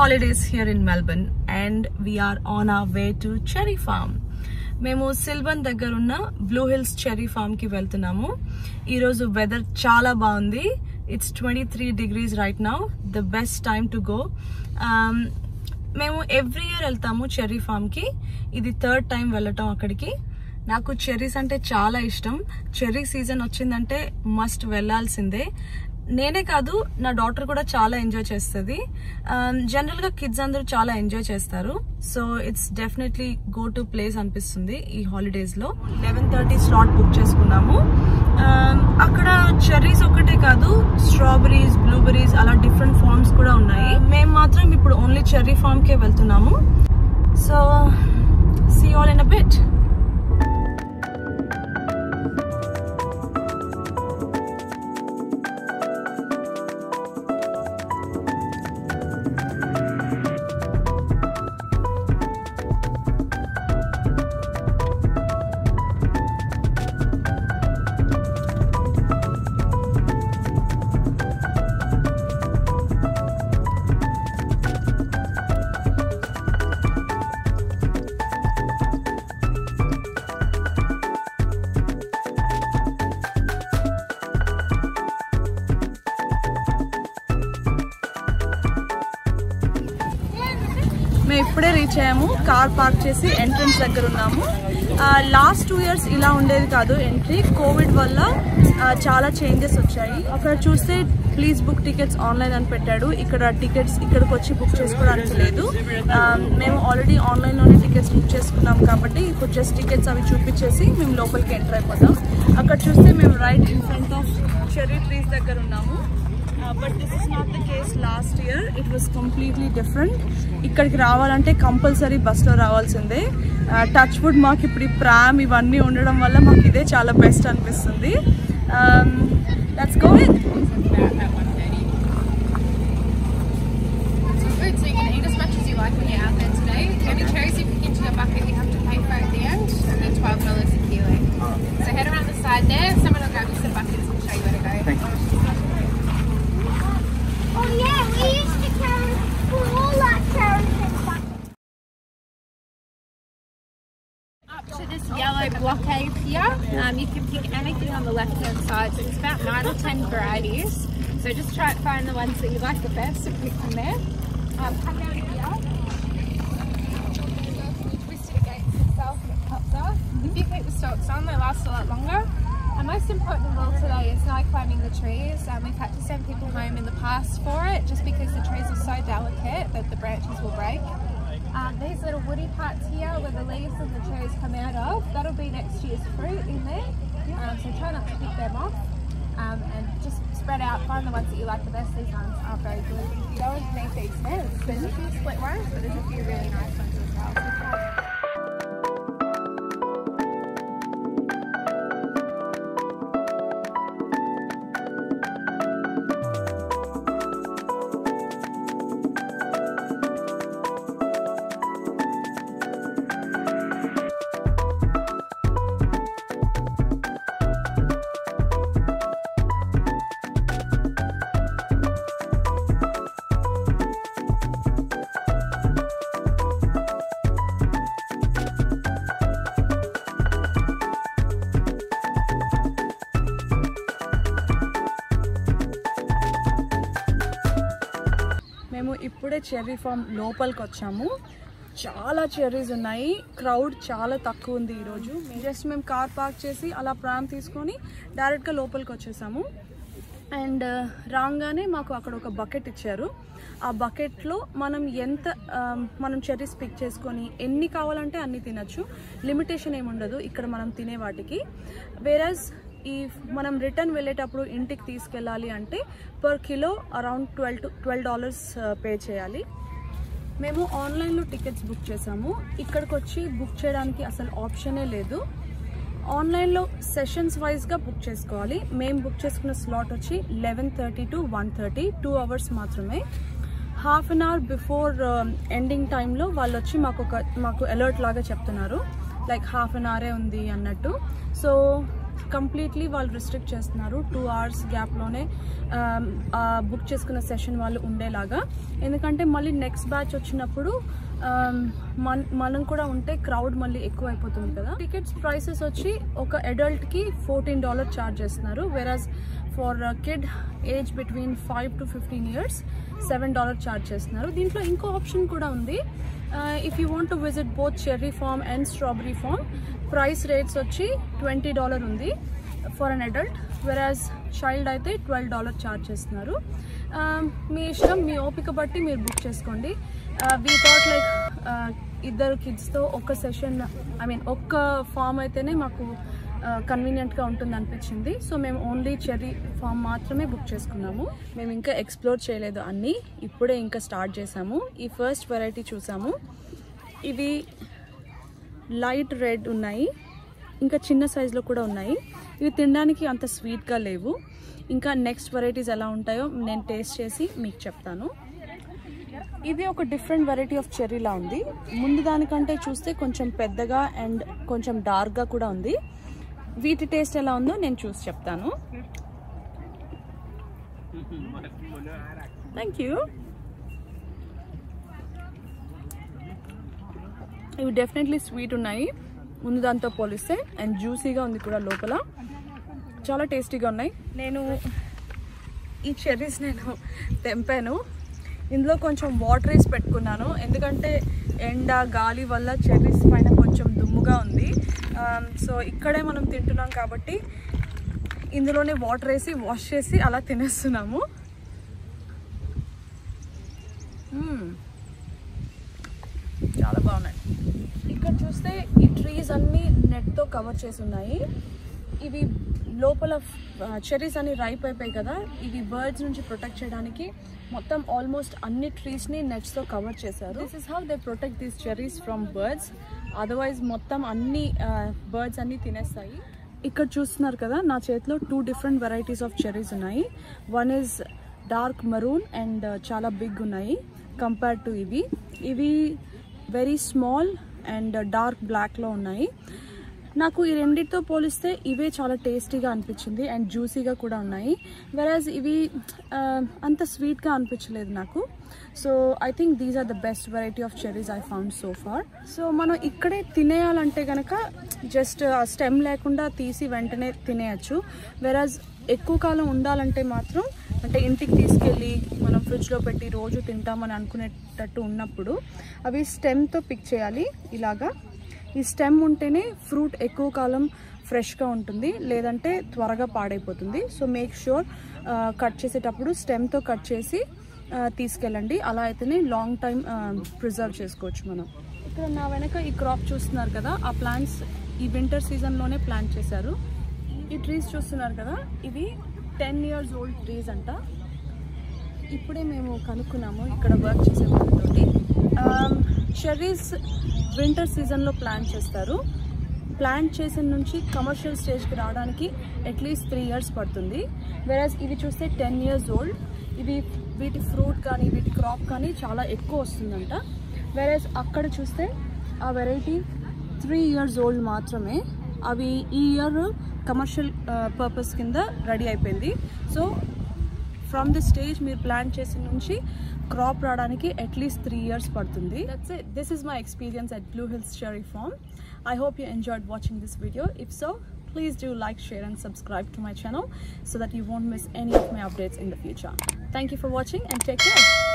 holidays here in Melbourne and we are on our way to Cherry Farm. మేము సిల్బన్ దగ్గర ఉన్న blue hills cherry form కి వెళ్తున్నాము. ఈ రోజు వెదర్ చాలా బాగుంది. It's 23 degrees right now. The best time to go. మేము ఎవ్రీ ఇయర్ వెళ్తాము చెర్రీ ఫామ్ కి. ఇది థర్డ్ టైం వెళ్ళటం అక్కడికి. నాకు చెర్రీస్ అంటే చాలా ఇష్టం. చెర్రీ సీజన్ వచ్చిందంటే మస్ట్ వెళ్లాల్సిందే. నేనే కాదు, నా డాటర్ కూడా చాలా ఎంజాయ్ చేస్తుంది. జనరల్ గా కిడ్స్ అందరూ చాలా ఎంజాయ్ చేస్తారు. So it's definitely go to place అనిపిస్తుంది ఈ హాలిడేస్ లో. 11:30 స్లాట్ బుక్ చేసుకున్నాము. అక్కడ చెర్రీస్ ఒకటే కాదు, స్ట్రాబెరీస్, బ్లూబెరీస్ అలా డిఫరెంట్ ఫార్మ్స్ కూడా ఉన్నాయి. మేము మాత్రం ఇప్పుడు ఓన్లీ చెర్రీ ఫామ్ కే వెళ్తున్నాము. So see all in a bit. మేము ఇప్పుడే రీచ్ అయ్యాము. కార్ పార్క్ చేసి ఎంట్రన్స్ దగ్గర ఉన్నాము. లాస్ట్ 2 years ఇలా ఉండేది కాదు ఎంట్రీ. కోవిడ్ వల్ల చాలా చేంజెస్ వచ్చాయి. అక్కడ చూస్తే ప్లీజ్ బుక్ టికెట్స్ ఆన్లైన్ అని పెట్టాడు. ఇక్కడ టికెట్స్ ఇక్కడికి వచ్చి బుక్ చేసుకోవడానికి లేదు. మేము ఆల్రెడీ ఆన్లైన్లోనే టికెట్స్ బుక్ చేసుకున్నాం కాబట్టి ఇప్పుడు జస్ట్ టికెట్స్ అవి చూపించేసి మేము లోపలికి ఎంటర్ అయిపోతాం. అక్కడ చూస్తే మేము right in front of cherry trees దగ్గర ఉన్నాము. But this is not the case last year. It was completely different. ఇక్కడికి రావాలంటే కంపల్సరీ బస్లో రావాల్సిందే. టచ్ వుడ్ మాకు ఇప్పుడు ఈ ప్రామ్ ఇవన్నీ ఉండడం వల్ల మాకు ఇదే చాలా బెస్ట్ అనిపిస్తుంది. Let's go. To this yellow blockade here, you can pick anything on the left hand side. So it's about 9 or 10 varieties. So just try to find the ones that you like the best and pick from there. Come down here. You twist it against itself and it pops off. If you keep the stalks on, they last a lot longer. And most important of all today is no climbing the trees. We've had to send people home in the past for it, just because the trees are so delicate that the branches will break. These little woody parts here where the leaves and the cherries come out of, that'll be next year's fruit in there. So try not to pick them off, and just spread out, find the ones that you like the best. These ones are very good. If you go underneath these fence, there's a few split ones, but there's a few really nice ones as well. So try. మేము ఇప్పుడే cherry form లోపలికి వచ్చాము. చాలా cherries ఉన్నాయి. Crowd చాలా తక్కువ ఉంది ఈరోజు. జస్ట్ మేము కార్ పార్క్ చేసి అలా ప్రామ్ తీసుకొని డైరెక్ట్గా లోపలికి వచ్చేసాము. అండ్ రాగానే మాకు అక్కడ ఒక బకెట్ ఇచ్చారు. ఆ బకెట్లో మనం చెర్రీస్ పిక్ చేసుకొని ఎన్ని కావాలంటే అన్ని తినచ్చు. లిమిటేషన్ ఏమి ఉండదు ఇక్కడ మనం తినే వాటికి. వేరస్ ఈ మనం రిటర్న్ వెళ్ళేటప్పుడు ఇంటికి తీసుకెళ్ళాలి అంటే పర్ కిలో అరౌండ్ $12 పే చేయాలి. మేము ఆన్లైన్లో టికెట్స్ బుక్ చేసాము. ఇక్కడికి వచ్చి బుక్ చేయడానికి అసలు ఆప్షనే లేదు. ఆన్లైన్లో సెషన్స్ వైజ్గా బుక్ చేసుకోవాలి. మేము బుక్ చేసుకున్న స్లాట్ వచ్చి 11:30 to 1:30, 2 hours మాత్రమే. Half an hour before ending టైంలో వాళ్ళు వచ్చి మాకు అలర్ట్ లాగా చెప్తున్నారు, లైక్ హాఫ్ అన్ అవరే ఉంది అన్నట్టు. సో కంప్లీట్లీ వాళ్ళు రిస్ట్రిక్ట్ చేస్తున్నారు 2 hours గ్యాప్లోనే బుక్ చేసుకున్న సెషన్ వాళ్ళు ఉండేలాగా. ఎందుకంటే మళ్ళీ నెక్స్ట్ బ్యాచ్ వచ్చినప్పుడు మనం కూడా ఉంటే క్రౌడ్ మళ్ళీ ఎక్కువ అయిపోతుంది కదా. టికెట్స్ ప్రైసెస్ వచ్చి ఒక అడల్ట్కి $14 ఛార్జ్ చేస్తున్నారు. Whereas for kid age between 5 to 15 years $7 charge చేస్తున్నారు. దీంట్లో ఇంకో ఆప్షన్ కూడా ఉంది. If you want to visit both cherry farm and strawberry farm, price rates వచ్చి $20 ఉంది for an adult, whereas child అయితే $12 ఛార్జ్ చేస్తున్నారు. మీ ఇష్టం, మీ ఓపిక బట్టి మీరు బుక్ చేసుకోండి. వీ థాట్ లైక్ ఇద్దరు కిడ్స్తో ఒక సెషన్, ఒక్క ఫామ్ అయితేనే మాకు కన్వీనియంట్గా ఉంటుంది అనిపించింది. సో మేము ఓన్లీ చెర్రీ ఫామ్ మాత్రమే బుక్ చేసుకున్నాము. మేము ఇంకా ఎక్స్ప్లోర్ చేయలేదు అన్నీ, ఇప్పుడే ఇంకా స్టార్ట్ చేసాము. ఈ ఫస్ట్ వెరైటీ చూసాము. ఇవి లైట్ రెడ్ ఉన్నాయి, ఇంకా చిన్న సైజులో కూడా ఉన్నాయి. ఇవి తినడానికి అంత స్వీట్గా లేవు. ఇంకా నెక్స్ట్ వెరైటీస్ ఎలా ఉంటాయో నేను టేస్ట్ చేసి మీకు చెప్తాను. ఇది ఒక డిఫరెంట్ వెరైటీ ఆఫ్ చెర్రీలా ఉంది. ముందు దానికంటే చూస్తే కొంచెం పెద్దగా అండ్ కొంచెం డార్క్గా కూడా ఉంది. వీటి టేస్ట్ ఎలా ఉందో నేను చూసి చెప్తాను. Thank you. ఇవి డెఫినెట్లీ స్వీట్ ఉన్నాయి ముందు దాంతో పోలిస్తే, అండ్ జ్యూసీగా ఉంది కూడా లోపల. చాలా టేస్టీగా ఉన్నాయి. నేను ఈ చెర్రీస్ తెంపాను. ఇందులో కొంచెం వాటర్ వేసి పెట్టుకున్నాను, ఎందుకంటే ఎండ గాలి వల్ల చెర్రీస్ పైన కొంచెం దుమ్ముగా ఉంది. సో ఇక్కడే మనం తింటున్నాం కాబట్టి ఇందులోనే వాటర్ వేసి వాష్ చేసి అలా తినేస్తున్నాము. చాలా బాగున్నాయి. ఇక్కడ చూస్తే ఈ ట్రీస్ అన్నీ నెట్తో కవర్ చేసి ఉన్నాయి. ఇవి లోపల చెర్రీస్ అన్ని రైప్ అయిపోయాయి కదా, ఇవి బర్డ్స్ నుంచి ప్రొటెక్ట్ చేయడానికి మొత్తం ఆల్మోస్ట్ అన్ని ట్రీస్ని నెట్స్తో కవర్ చేశారు. This is how they protect these cherries from birds. Otherwise మొత్తం అన్ని బర్డ్స్ అన్నీ తినేస్తాయి. ఇక్కడ చూస్తున్నారు కదా, నా చేతిలో 2 different వెరైటీస్ ఆఫ్ చెర్రీస్ ఉన్నాయి. One is dark maroon and చాలా బిగ్ ఉన్నాయి కంపేర్డ్ టు ఇవి వెరీ స్మాల్ అండ్ డార్క్ బ్లాక్లో ఉన్నాయి. నాకు ఈ రెండింటితో పోలిస్తే ఇవే చాలా టేస్టీగా అనిపించింది అండ్ జ్యూసీగా కూడా ఉన్నాయి. వెరాజ్ ఇవి అంత స్వీట్గా అనిపించలేదు నాకు. So I think these are the best variety of cherries I found so far. So మనం ఇక్కడే తినేయాలంటే కనుక జస్ట్ ఆ స్టెమ్ లేకుండా తీసి వెంటనే తినేయచ్చు. వెరాజ్ ఎక్కువ కాలం ఉండాలంటే మాత్రం, అంటే ఇంటికి తీసుకెళ్ళి మనం ఫ్రిడ్జ్లో పెట్టి రోజు తింటామని అనుకునేటట్టు ఉన్నప్పుడు అవి స్టెమ్తో పిక్ చేయాలి. ఇలాగా ఈ స్టెమ్ ఉంటేనే ఫ్రూట్ ఎక్కువ కాలం ఫ్రెష్గా ఉంటుంది, లేదంటే త్వరగా పాడైపోతుంది. సో మేక్ ష్యూర్ కట్ చేసేటప్పుడు స్టెమ్తో కట్ చేసి తీసుకెళ్ళండి. అలా అయితేనే లాంగ్ టైం ప్రిజర్వ్ చేసుకోవచ్చు మనం. ఇక్కడ నా వెనక ఈ క్రాప్ చూస్తున్నారు కదా, ఆ ప్లాంట్స్ ఈ వింటర్ సీజన్లోనే ప్లాంట్ చేశారు. ఈ ట్రీస్ చూస్తున్నారు కదా, ఇవి 10 years old ట్రీస్ అంట. ఇప్పుడే మేము కనుక్కున్నాము ఇక్కడ వర్క్ చేసే వాళ్ళతోటి. చెర్రీస్ వింటర్ సీజన్లో ప్లాంట్ చేస్తారు. ప్లాంట్ చేసిన నుంచి కమర్షియల్ స్టేజ్కి రావడానికి అట్లీస్ట్ 3 years పడుతుంది. వెరాజ్ ఇవి చూస్తే 10 years old. వీటి ఫ్రూట్ కానీ వీటి క్రాప్ కానీ చాలా ఎక్కువ వస్తుందంట. వెరాజ్ అక్కడ చూస్తే ఆ వెరైటీ 3 years old మాత్రమే. అవి ఈ ఇయర్ కమర్షియల్ పర్పస్ కింద రెడీ అయిపోయింది. సో ఫ్రమ్ ది స్టేజ్ మీరు ప్లాంట్ చేసిన నుంచి క్రాప్ రావడానికి అట్లీస్ట్ 3 years పడుతుంది. That's it. This is my experience at Blue Hills Cherry Farm. I hope you enjoyed watching this video. If so, please do like, share and subscribe to my channel so that you won't miss any of my updates in the future. Thank you for watching and take care.